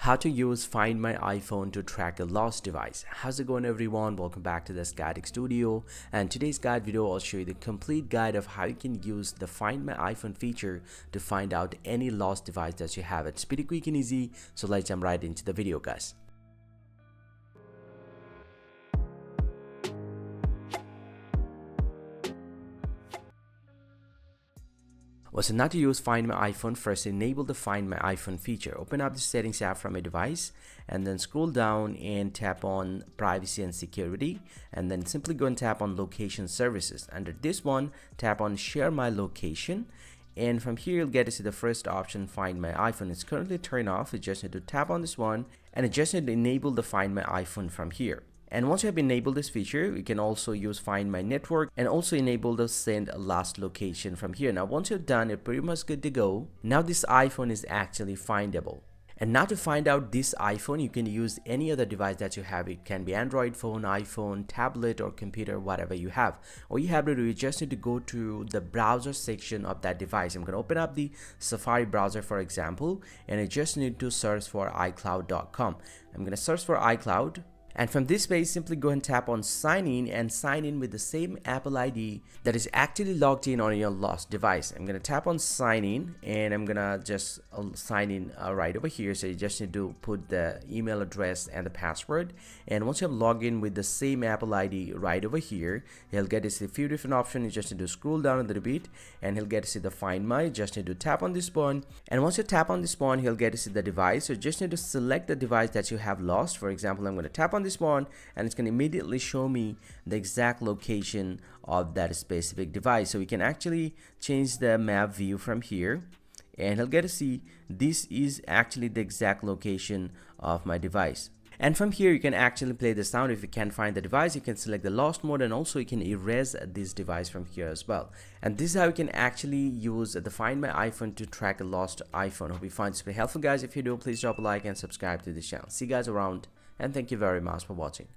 How to use Find My iPhone to track a lost device. How's it going, everyone? Welcome back to this guiding studio, and today's guide video I'll show you the complete guide of how you can use the Find My iPhone feature to find out any lost device that you have. It's pretty quick and easy, so let's jump right into the video, guys. So now to use Find My iPhone, first enable the Find My iPhone feature. Open up the settings app from a device and then scroll down and tap on privacy and security, and then simply go and tap on location services. Under this one, tap on share my location, and from here you'll get to see the first option, Find My iPhone. It's currently turned off. You just need to tap on this one and you just need to enable the Find My iPhone from here. And once you have enabled this feature, you can also use Find My Network and also enable the Send Last Location from here. Now, once you've done it, pretty much good to go. Now this iPhone is actually findable. And now to find out this iPhone, you can use any other device that you have. It can be Android phone, iPhone, tablet, or computer, whatever you have. All you have to do is just need to go to the browser section of that device. I'm going to open up the Safari browser, for example, and I just need to search for iCloud.com. I'm going to search for iCloud. And from this page, simply go and tap on sign in and sign in with the same Apple ID that is actually logged in on your lost device. I'm going to tap on sign in and I'm going to just sign in right over here. So you just need to put the email address and the password. And once you have logged in with the same Apple ID right over here, you'll get to see a few different options. You just need to scroll down a little bit and he'll get to see the Find My. You just need to tap on this one. And once you tap on this one, he'll get to see the device. So you just need to select the device that you have lost. For example, I'm going to tap on this one and it's going to immediately show me the exact location of that specific device. So we can actually change the map view from here and he'll get to see this is actually the exact location of my device. And from here you can actually play the sound. If you can't find the device, you can select the lost mode and also you can erase this device from here as well. And this is how you can actually use the Find My iPhone to track a lost iPhone. Hope you find this very helpful, guys. If you do, please drop a like and subscribe to this channel. See you guys around, and thank you very much for watching.